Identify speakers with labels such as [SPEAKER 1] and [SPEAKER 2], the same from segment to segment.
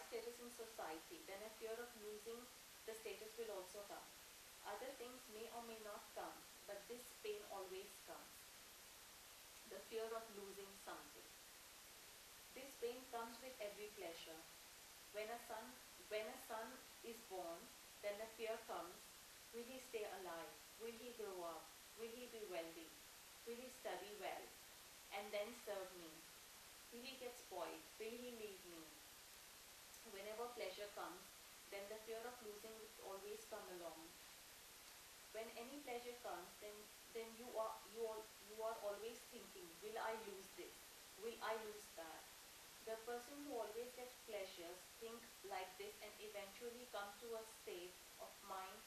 [SPEAKER 1] status in society, then a fear of losing the status will also come. Other things may or may not come, but this pain always comes. The fear of losing something. This pain comes with every pleasure. When a son is born, then the fear comes, will he stay alive? Will he grow up? Will he be wealthy? Will he study well? And then serve me? Will he get spoiled? Will he leave me? Whenever pleasure comes, then the fear of losing will always come along. When any pleasure comes, then you are always thinking, will I lose this? Will I lose that? The person who always gets pleasures think like this and eventually come to a state of mind,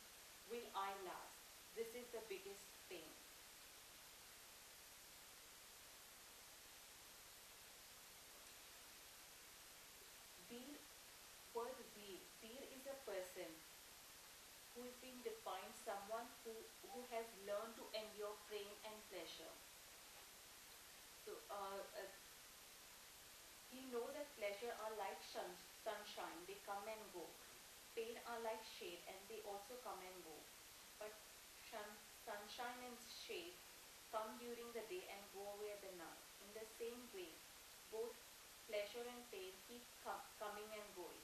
[SPEAKER 1] will I last? This is the biggest pain. Dhir, word dhir. Dhir is a person who is being defined, someone who has learned to endure pain and pleasure. So he knows that pleasure are like sunshine, they come and go. Pain are like shade and they also come and go. But sunshine and shade come during the day and go away at the night. In the same way, both pleasure and pain keep coming and going.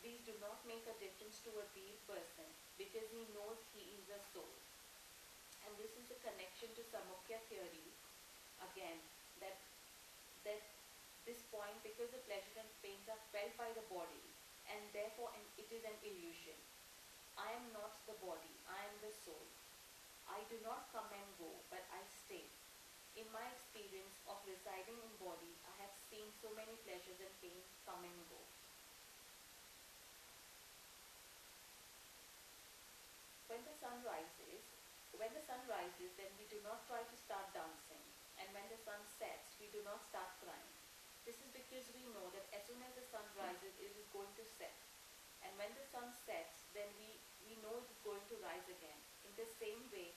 [SPEAKER 1] These do not make a difference to a Dhir person because he knows he is a soul. And this is the connection to Samukya theory again, that this point, because the pleasure and pains are felt by the body and therefore it is an illusion. I am not the body, I am the soul. I do not come and go, but I stay. In my experience of residing in body, I have seen so many pleasures and pains come and go. When the sun rises, then we do not try to start dancing. And when the sun sets, we do not start crying. This is because we know that as soon as the sun rises, it is going to set. And when the sun sets, then we know it is going to rise again. In the same way,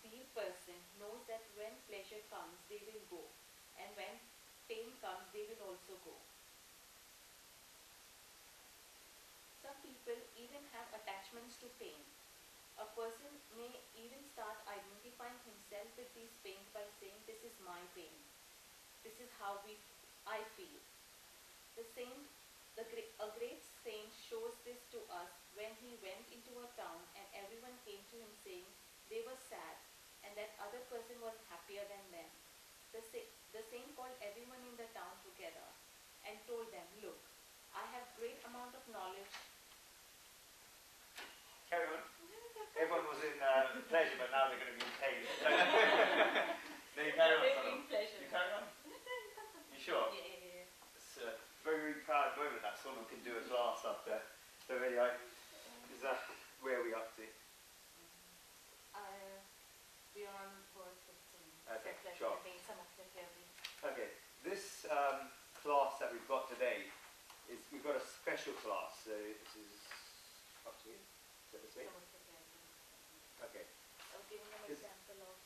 [SPEAKER 1] the person knows that when pleasure comes, they will go. And when pain comes, they will also go. Some people even have attachments to pain. A person may even start identifying himself with these pains by saying, this is my pain. This is how I feel. A great saint shows this to us when he went into a town and everyone came to him saying they were sad and that other person was happier than them. The saint called everyone in the town together and told them, look, I have great amount of knowledge.
[SPEAKER 2] Carry on. Everyone was in pleasure, but now they're going to be in pain. No, you carry on.
[SPEAKER 1] In pleasure.
[SPEAKER 2] You carry on? You sure?
[SPEAKER 1] Yeah.
[SPEAKER 2] It's a very, very proud moment that Sonal can do as well after. So really, is that where are we up to?
[SPEAKER 1] We are on word 15.
[SPEAKER 2] Okay,
[SPEAKER 1] so
[SPEAKER 2] sure.
[SPEAKER 1] Some of the theory.
[SPEAKER 2] Okay, this class that we've got today is we've got a special class. So this is up to you. Is that this way? Okay.
[SPEAKER 1] I was giving them an example of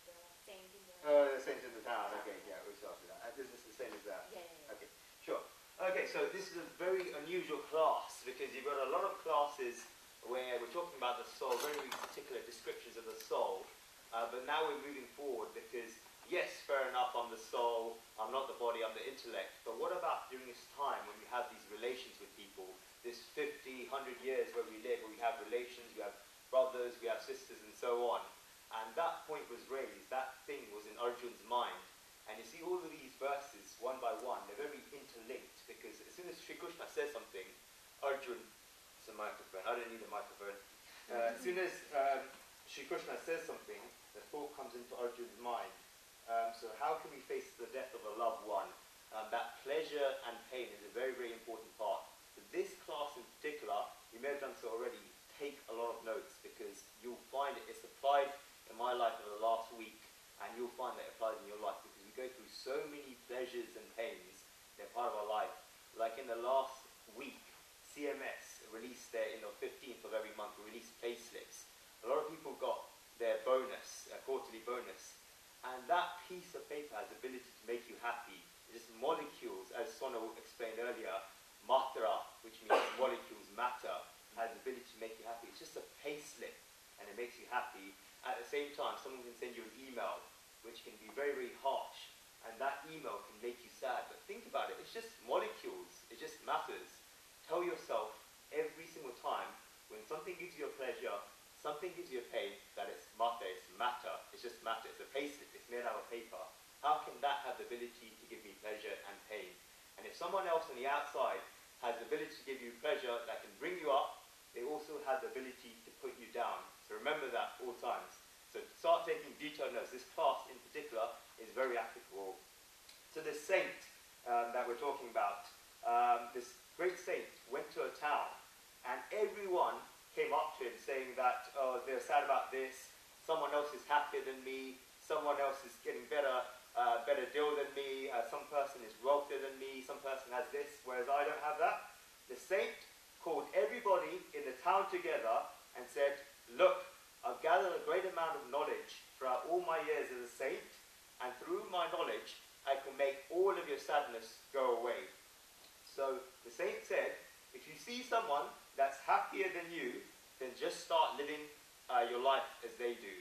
[SPEAKER 1] the saint in the...
[SPEAKER 2] The saint in the town. Okay, yeah, we started that. This is the same as that.
[SPEAKER 1] Yeah.
[SPEAKER 2] Okay, sure. Okay, so this is a very unusual class because you've got a lot of classes where we're talking about the soul, very particular descriptions of the soul. But now we're moving forward because, yes, fair enough, I'm the soul, I'm not the body, I'm the intellect. But what about during this time when we have these relations with people, this 50, 100 years where we live, where we have relations, we have brothers, we have sisters, and so on. And that point was raised, that thing was in Arjun's mind. And you see all of these verses, one by one, they're very interlinked, because as soon as Sri Krishna says something, Arjun, it's a microphone, I don't need a microphone. As soon as Sri Krishna says something, the thought comes into Arjun's mind. So how can we face the death of a loved one? That pleasure and pain is a very, very important part. So this class in particular, you may have done so already, take a lot of notes because you'll find it's applied in my life over the last week, and you'll find that it applies in your life because we go through so many pleasures and pains, they're part of our life. Like in the last week, CMS released their, 15th of every month, released pay slips. A lot of people got their bonus, a quarterly bonus, and that piece of paper has the ability to make you happy. It's just molecules, as Sonal explained earlier, can make you sad. But think about it, it's just molecules, it just matters. Tell yourself every single time when something gives you a pleasure, something gives you a pain, that it's matter, it's just matter, it's a paste, it's made out of paper. How can that have the ability to give me pleasure and pain? And if someone else on the outside has the ability to give you pleasure that can bring you up, they also have the ability to put you down. So remember that all times. So start taking detailed notes. This class in particular is very applicable to this saint that we're talking about. This great saint went to a town and everyone came up to him saying that, oh, they're sad about this, someone else is happier than me, someone else is getting better deal than me, some person is wealthier than me, some person has this, whereas I don't have that. The saint called everybody in the town together and said, look, I've gathered a great amount of knowledge throughout all my years as a saint, and through my knowledge, I can make all of your sadness go away. So the saint said, if you see someone that's happier than you, then just start living your life as they do.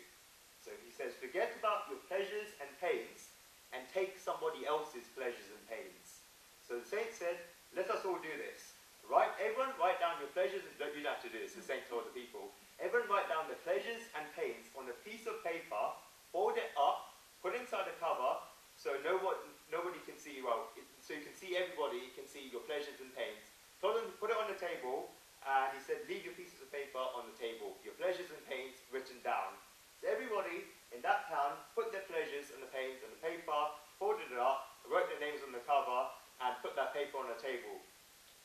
[SPEAKER 2] So he says, forget about your pleasures and pains and take somebody else's pleasures and pains. So the saint said, let us all do this. Everyone write down your pleasures, and you don't have to do this, the saint told the people. Everyone write down the pleasures and pains on a piece of paper, fold it up, put it inside a cover, so nobody can see, so you can see everybody, can see your pleasures and pains. Told them to put it on the table, and he said, leave your pieces of paper on the table, your pleasures and pains written down. So everybody in that town put their pleasures and the pains on the paper, folded it up, wrote their names on the cover, and put that paper on the table.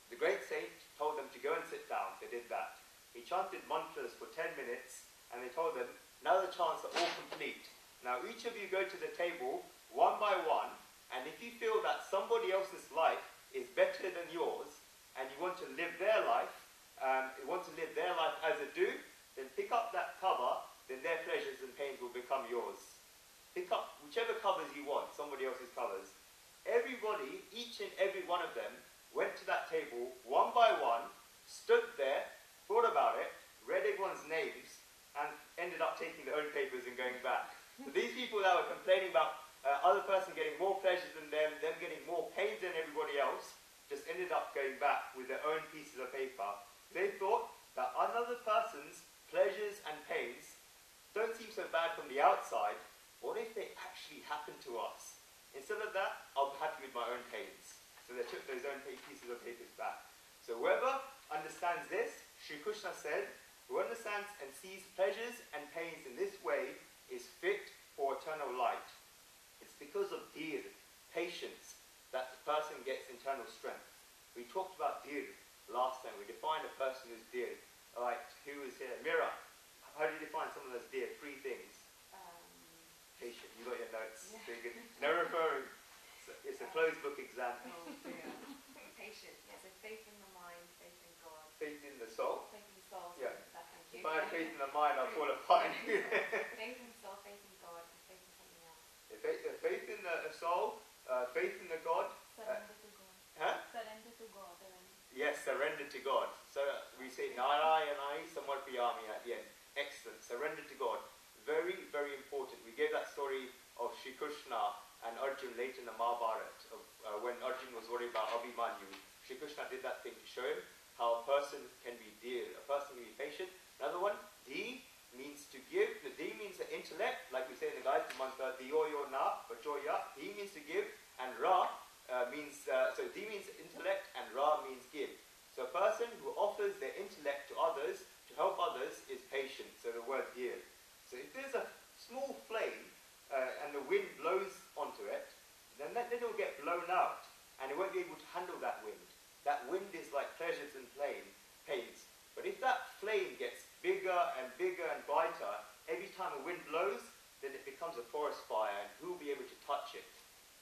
[SPEAKER 2] The great saint told them to go and sit down. They did that. He chanted mantras for 10 minutes, and they told them, now the chants are all complete. Now each of you go to the table, one by one, and if you feel that somebody else's life is better than yours, and you want to live their life, as a do, then pick up that cover, then their pleasures and pains will become yours. Pick up whichever covers you want, somebody else's covers. Everybody, each and every one of them, went to that table, one by one, stood there, thought about it, read everyone's names, and ended up taking their own papers and going back. So these people that were complaining about other person getting more pleasures than them getting more pains than everybody else, just ended up going back with their own pieces of paper. They thought that another person's pleasures and pains don't seem so bad from the outside. What if they actually happen to us? Instead of that, I'll be happy with my own pains. So they took those own pieces of papers back. So whoever understands this, Sri Krishna said, who understands and sees pleasures and pains in this way is fit for eternal light. It's because of dhir, patience, that the person gets internal strength. We talked about dhir last time. We defined a person who's dhir. Alright, who is here? Mira, how do you define someone as dhir? 3 things. Patient, you got your notes. Yeah. No referring. It's a closed book exam.
[SPEAKER 1] Oh, yeah. Patient. So faith in the mind, faith in God.
[SPEAKER 2] Faith in the soul?
[SPEAKER 1] Faith in the soul.
[SPEAKER 2] Yeah.
[SPEAKER 1] Thank you.
[SPEAKER 2] If I had faith in the mind, I'd fall apart.
[SPEAKER 1] Faith in the soul, faith in God, and faith in something else.
[SPEAKER 2] Faith in the soul, faith in the God.
[SPEAKER 1] Surrender to God.
[SPEAKER 2] Huh?
[SPEAKER 1] Surrender to God.
[SPEAKER 2] Yes, surrender to God. So we say Narayana Samarpayami at the end. Excellent. Surrender to God. Very, very important. We gave that story of Sri Krishna and Arjuna later in the Mahabharata, when Arjuna was worried about Abhimanyu. Sri Krishna did that thing to show him how a person can be dhir, a person can be patient. Another one, Di means to give. The Di means the intellect, like we say in the Gayatri Mantra, Diyo na, Vachoya. Di means to give, and Ra means, so Di means intellect, and Ra means give. So a person who offers their intellect to others, to help others, is patient. So the word dhir. So if there's a small flame and the wind blows onto it, then it will get blown out and it won't be able to handle that wind. That wind is like pleasures and pains. But if that flame gets bigger and bigger and brighter, every time a wind blows, then it becomes a forest fire and who will be able to touch it?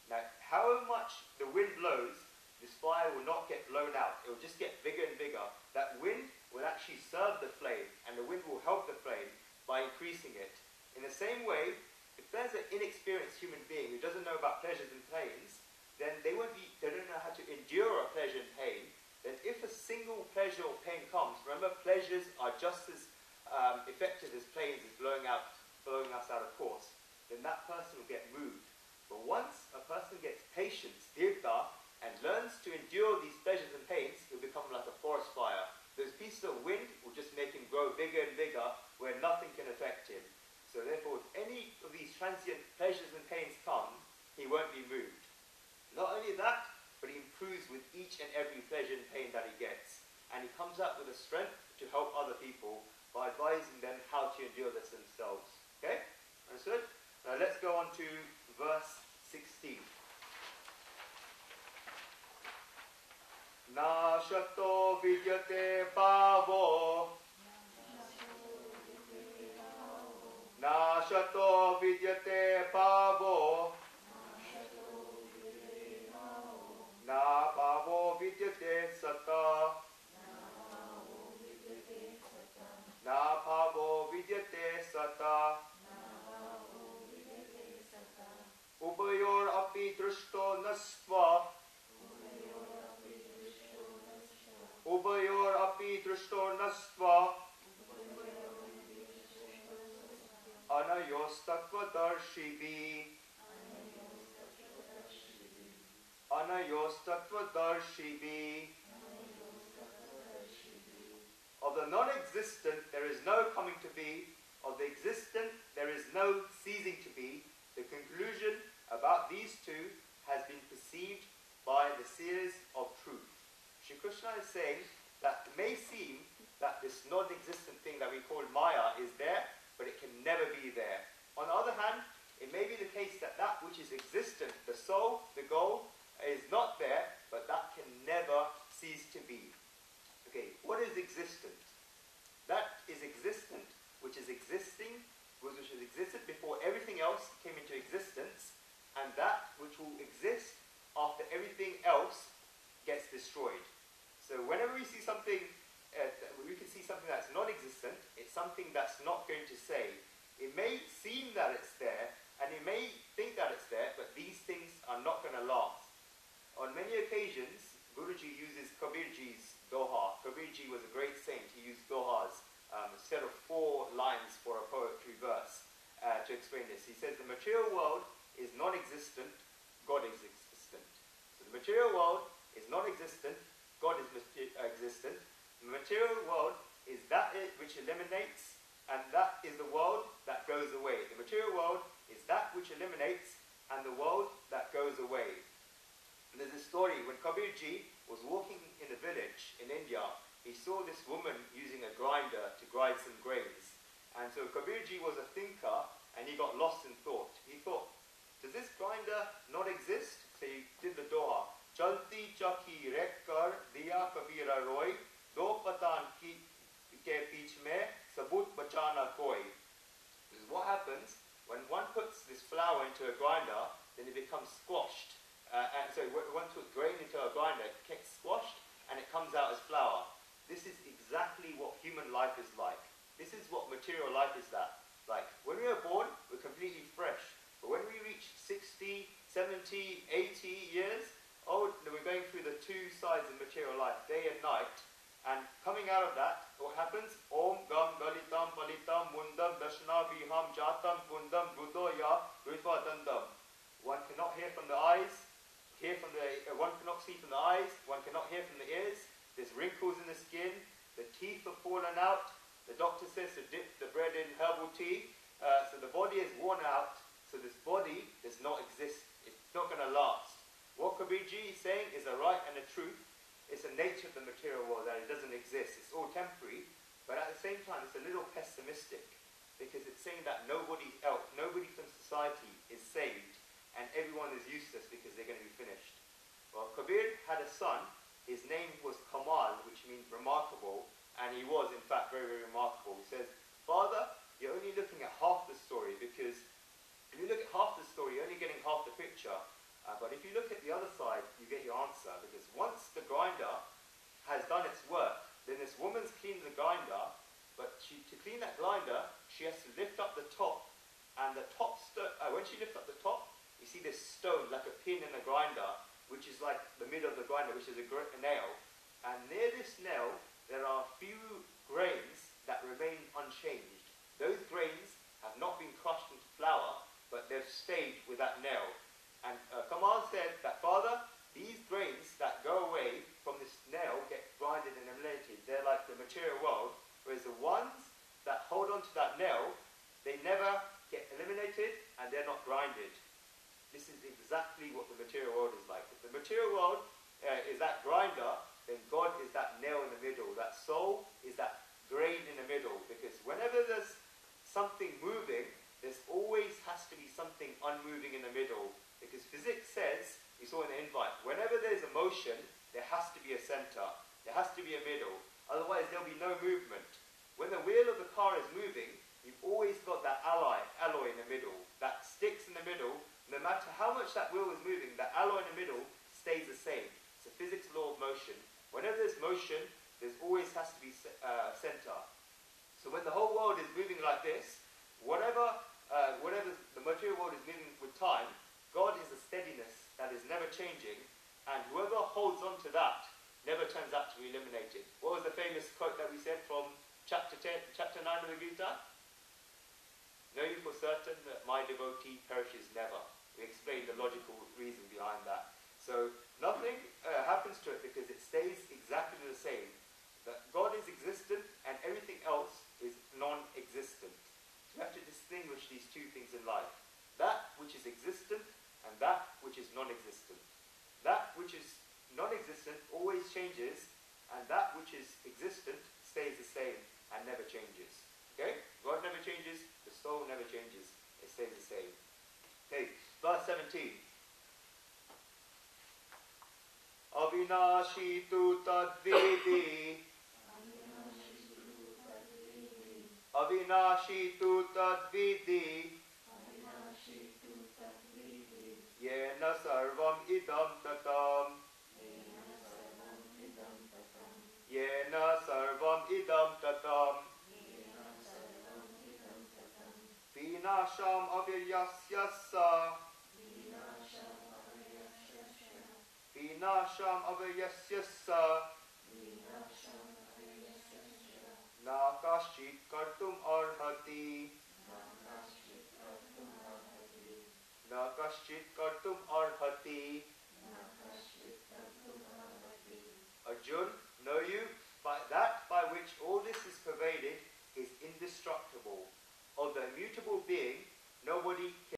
[SPEAKER 2] Now, however much the wind blows, this fire will not get blown out. It will just get bigger and bigger. That wind will actually serve the flame and the wind will help the flame by increasing it. In the same way, if there's an inexperienced human being who doesn't know about pleasures and pains, then they don't know how to endure a pleasure and pain. Then if a single pleasure or pain comes, remember pleasures are just as effective as pains is blowing us out of course, then that person will get moved. But once a person gets patience, dhirta, and learns to endure these pleasures and pains, he'll become like a forest fire. Those pieces of wind will just make him grow bigger and bigger where nothing can affect him. So therefore, if any of these transient pleasures and pains come, he won't be moved. Not only that, but he improves with each and every pleasure and pain that he gets. And he comes up with a strength to help other people by advising them how to endure this themselves. Okay? Understood? Now let's go on to verse 16. Na shato vidyate bhavo. Na shato vidyate bhavo. Na bhavo vidyate sata. Na bhavo vidyate sata. Ubayor api drushto nastva. Ubayor api drushto nastva. Anayostattva darshivi. Anayostattva darshivi. Of the non-existent there is no coming to be. Of the existent there is no ceasing to be. The conclusion about these two has been perceived by the seers of truth. Shri Krishna is saying that it may seem that this non-existent thing that we call Maya is there, but it can never be there. On the other hand, it may be the case that that which is existent, the soul, the goal, is not there, but that can never cease to be. Okay, what is existent? That is existent, which is existing, which has existed before everything else came into existence, and that which will exist after everything else gets destroyed. So whenever we see something, we can see something that's non-existent, it's something that's not going to stay. It may seem that it's there, and you may think that it's there, but these things are not going to last. On many occasions, Guruji uses Kabirji's doha. Kabirji was a great saint. He used dohas, a set of 4 lines for a poetry verse to explain this. He says the material world is non-existent, God is existent. So the material world is non-existent, God is existent. The material world is that which eliminates, and that is the world that goes away. The material world is that which eliminates, and the world that goes away. And there's a story, when Kabirji was walking in a village in India, he saw this woman using a grinder to grind some grains. And so Kabirji was a thinker, and he got lost in thought. He thought, does this grinder not exist? So he did the doha. Chalti chaki rekkar diya kabira roy, do patan ki ke peech mein sabut bachana koi. This is what happens when one puts this flour into a grinder, then it becomes squashed. And so one puts grain into a grinder, it gets squashed, and it comes out as flour. This is exactly what human life is like. This is what material life is like. When we are born, we're completely fresh. But when we reach 60, 70, 80 years old, we're going through the 2 sides of material life, day and night. And coming out of that, what happens? Om gam galitam palitam mundam dashna viham jatam kundam budoya ritva dandam. One cannot hear from the eyes, one cannot see from the eyes, one cannot hear from the ears. There's wrinkles in the skin, the teeth have fallen out. The doctor says to dip the bread in herbal tea. So the body is worn out. So this body does not exist. It's not going to last. What Kabirji is saying is a right and a truth. It's the nature of the material world that it doesn't exist. It's all temporary. But at the same time, it's a little pessimistic. Because it's saying that nobody else, nobody from society is saved. And everyone is useless because they're going to be finished. Well, Kabir had a son. His name was Kamal, which means remarkable. And he was, in fact, very, very remarkable. He says, Father, you're only looking at half the story, because if you look at half the story, you're only getting half the picture. But if you look at the other side, you get your answer. Because once the grinder has done its work, then this woman's cleaned the grinder, but to clean that grinder, she has to lift up the top. And the top, when she lifts up the top, you see this stone, like a pin in the grinder, which is like the middle of the grinder, which is a nail. And near this nail, there are a few grains that remain unchanged. Those grains have not been crushed into flour, but they've stayed with that nail. And Kamal said that that, Father, these grains that go away from this nail get grinded and eliminated. They're like the material world, whereas the ones that hold on to that nail, they never get eliminated and they're not grinded. This is exactly what the material world is like. If the material world is that grinder, then God is that nail in the middle. That soul is that grain in the middle. Because whenever there's something moving, there's always has to be something unmoving in the middle. Because physics says, we saw in the invite, whenever there's a motion, there has to be a center. There has to be a middle. Otherwise, there'll be no movement. When the wheel of the car is moving, you've always got that alloy in the middle. That sticks in the middle. No matter how much that wheel is moving, that alloy in the middle stays the same. It's a physics law of motion. Whenever there's motion, there's always has to be center. So when the whole world is moving like this, whatever the material world is moving with time, God is a steadiness that is never changing, and whoever holds on to that never turns out to be eliminated. What was the famous quote that we said from chapter 9 of the Gita? Know you for certain that my devotee perishes never. We explained the logical reason behind that. So nothing happens to it because it stays exactly the same. That God is existent and everything else is non-existent. So we have to distinguish these two things in life. That which is existent and that which is non-existent. That which is non-existent always changes, and that which is existent stays the same and never changes. Okay? God never changes, the soul never changes, it stays the same. Okay, verse 17. Avinashi tu tadvidi. Avinashi tu tadvidi. Yena sarvam idam tatam. Yena sarvam idam tatam. Vinasham aviryasyasa. Vinasham aviryasyasa. Nakaschit kartum arhati. Nakaschit kartum